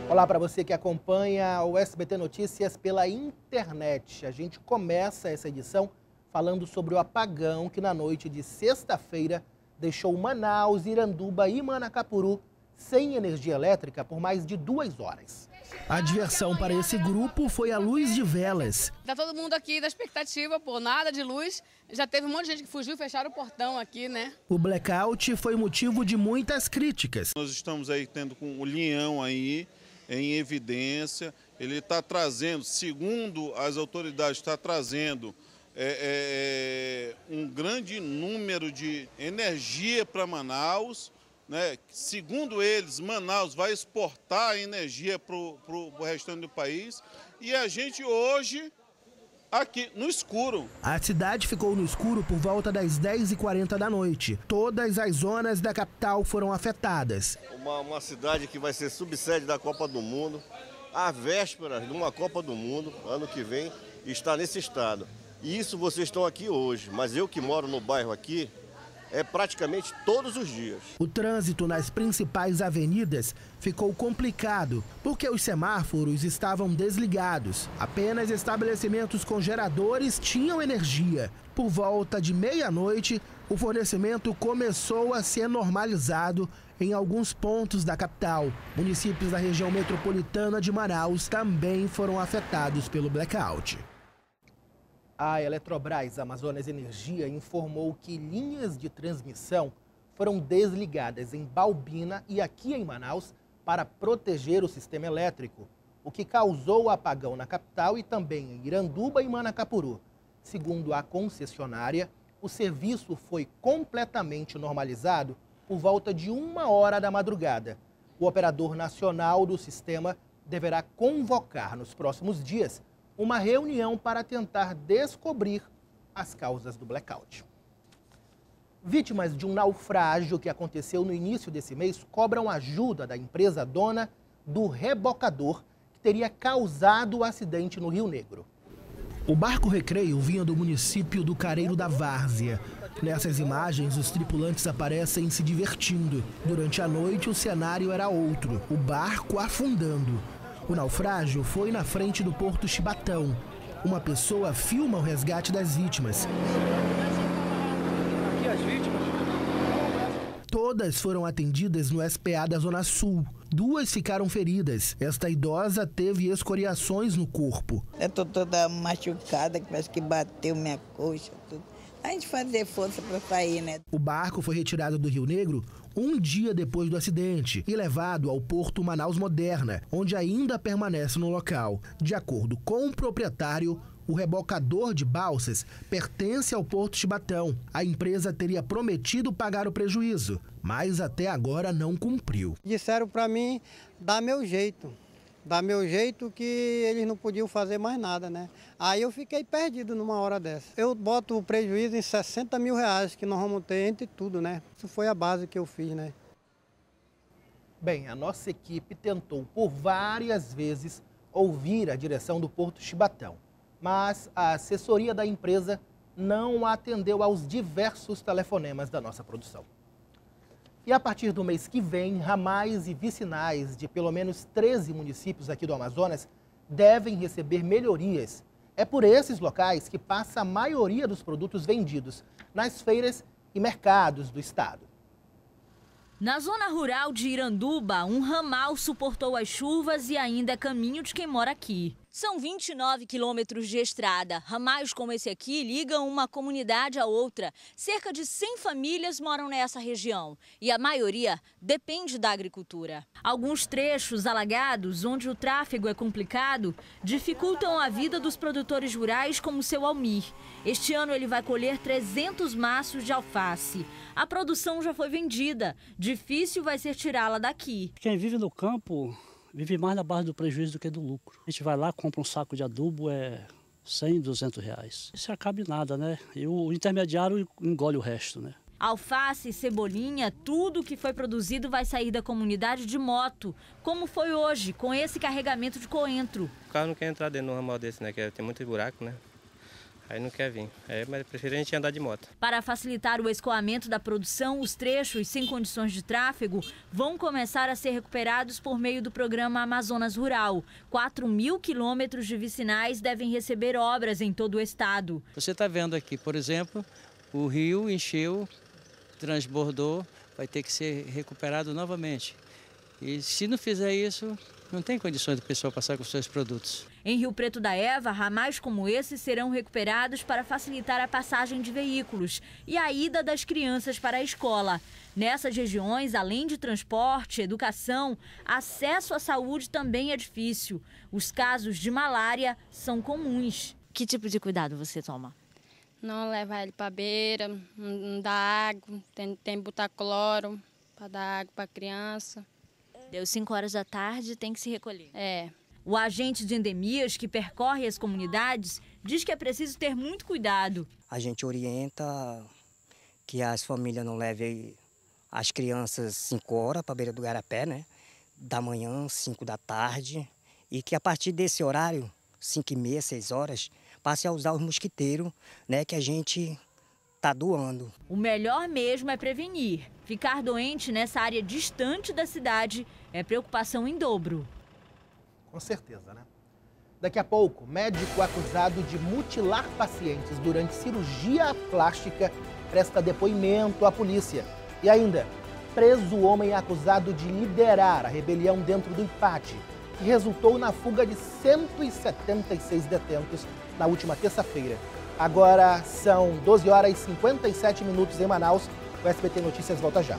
Olá para você que acompanha o SBT Notícias pela internet. A gente começa essa edição falando sobre o apagão que na noite de sexta-feira deixou Manaus, Iranduba e Manacapuru sem energia elétrica por mais de 2 horas. A diversão para esse grupo foi a luz de velas. Tá todo mundo aqui da expectativa, por nada de luz. Já teve um monte de gente que fugiu e fecharam o portão aqui, né? O blackout foi motivo de muitas críticas. Nós estamos aí tendo com o Leão aí em evidência. Ele está trazendo, segundo as autoridades, está trazendo um grande número de energia para Manaus, né? Segundo eles, Manaus vai exportar a energia para o restante do país. E a gente hoje, aqui no escuro. A cidade ficou no escuro por volta das 10h40 da noite. Todas as zonas da capital foram afetadas. Uma cidade que vai ser subsede da Copa do Mundo, à véspera de uma Copa do Mundo, ano que vem, está nesse estado. E isso vocês estão aqui hoje, mas eu que moro no bairro aqui, é praticamente todos os dias. O trânsito nas principais avenidas ficou complicado, porque os semáforos estavam desligados. Apenas estabelecimentos com geradores tinham energia. Por volta de meia-noite, o fornecimento começou a ser normalizado em alguns pontos da capital. Municípios da região metropolitana de Manaus também foram afetados pelo blackout. A Eletrobras Amazonas Energia informou que linhas de transmissão foram desligadas em Baubina e aqui em Manaus para proteger o sistema elétrico, o que causou o apagão na capital e também em Iranduba e Manacapuru. Segundo a concessionária, o serviço foi completamente normalizado por volta de 1h da madrugada. O operador nacional do sistema deverá convocar nos próximos dias uma reunião para tentar descobrir as causas do blackout. Vítimas de um naufrágio que aconteceu no início desse mês cobram ajuda da empresa dona do rebocador que teria causado o acidente no Rio Negro. O barco Recreio vinha do município do Careiro da Várzea. Nessas imagens, os tripulantes aparecem se divertindo. Durante a noite, o cenário era outro, o barco afundando. O naufrágio foi na frente do Porto Chibatão. Uma pessoa filma o resgate das vítimas. Aqui as vítimas. Todas foram atendidas no SPA da Zona Sul. 2 ficaram feridas. Esta idosa teve escoriações no corpo. Eu tô toda machucada, que parece que bateu minha coxa, tudo. A gente fazer força para sair, né? O barco foi retirado do Rio Negro um dia depois do acidente e levado ao Porto Manaus Moderna, onde ainda permanece no local. De acordo com o proprietário, o rebocador de balsas pertence ao Porto Chibatão. A empresa teria prometido pagar o prejuízo, mas até agora não cumpriu. Disseram para mim dar meu jeito. Dar meu jeito que eles não podiam fazer mais nada, né? Aí eu fiquei perdido numa hora dessa. Eu boto o prejuízo em 60 mil reais que nós vamos ter entre tudo, né? Isso foi a base que eu fiz, né? Bem, a nossa equipe tentou por várias vezes ouvir a direção do Porto Chibatão, mas a assessoria da empresa não atendeu aos diversos telefonemas da nossa produção. E a partir do mês que vem, ramais e vicinais de pelo menos 13 municípios aqui do Amazonas devem receber melhorias. É por esses locais que passa a maioria dos produtos vendidos nas feiras e mercados do estado. Na zona rural de Iranduba, um ramal suportou as chuvas e ainda é caminho de quem mora aqui. São 29 quilômetros de estrada. Ramais como esse aqui ligam uma comunidade a outra. Cerca de 100 famílias moram nessa região e a maioria depende da agricultura. Alguns trechos alagados, onde o tráfego é complicado, dificultam a vida dos produtores rurais como o seu Almir. Este ano ele vai colher 300 maços de alface. A produção já foi vendida. Difícil vai ser tirá-la daqui. Quem vive no campo vive mais na base do prejuízo do que do lucro. A gente vai lá, compra um saco de adubo, 100, 200 reais. Isso acaba em nada, né? E o intermediário engole o resto, né? Alface, cebolinha, tudo que foi produzido vai sair da comunidade de moto, como foi hoje, com esse carregamento de coentro. O carro não quer entrar dentro de um ramal desse, né? Que tem muito buraco, né? Aí não quer vir, mas prefiro a gente andar de moto. Para facilitar o escoamento da produção, os trechos sem condições de tráfego vão começar a ser recuperados por meio do programa Amazonas Rural. 4.000 quilômetros de vicinais devem receber obras em todo o estado. Você está vendo aqui, por exemplo, o rio encheu, transbordou, vai ter que ser recuperado novamente. E se não fizer isso, não tem condições do pessoal passar com os seus produtos. Em Rio Preto da Eva, ramais como esse serão recuperados para facilitar a passagem de veículos e a ida das crianças para a escola. Nessas regiões, além de transporte, educação, acesso à saúde também é difícil. Os casos de malária são comuns. Que tipo de cuidado você toma? Não levar ele para a beira, não dar água, tem que botar cloro para dar água para a criança. Deu 5 horas da tarde, tem que se recolher. É. O agente de endemias que percorre as comunidades diz que é preciso ter muito cuidado. A gente orienta que as famílias não levem as crianças 5 horas para a beira do garapé, né? Da manhã, 5 da tarde. E que a partir desse horário, 5h30, 6 horas, passe a usar os mosquiteiros, né? Que a gente está doando. O melhor mesmo é prevenir. Ficar doente nessa área distante da cidade é preocupação em dobro. Com certeza, né? Daqui a pouco, médico acusado de mutilar pacientes durante cirurgia plástica presta depoimento à polícia. E ainda, preso o homem acusado de liderar a rebelião dentro do IPAT, que resultou na fuga de 176 detentos na última terça-feira. Agora são 12 horas e 57 minutos em Manaus. O SBT Notícias volta já.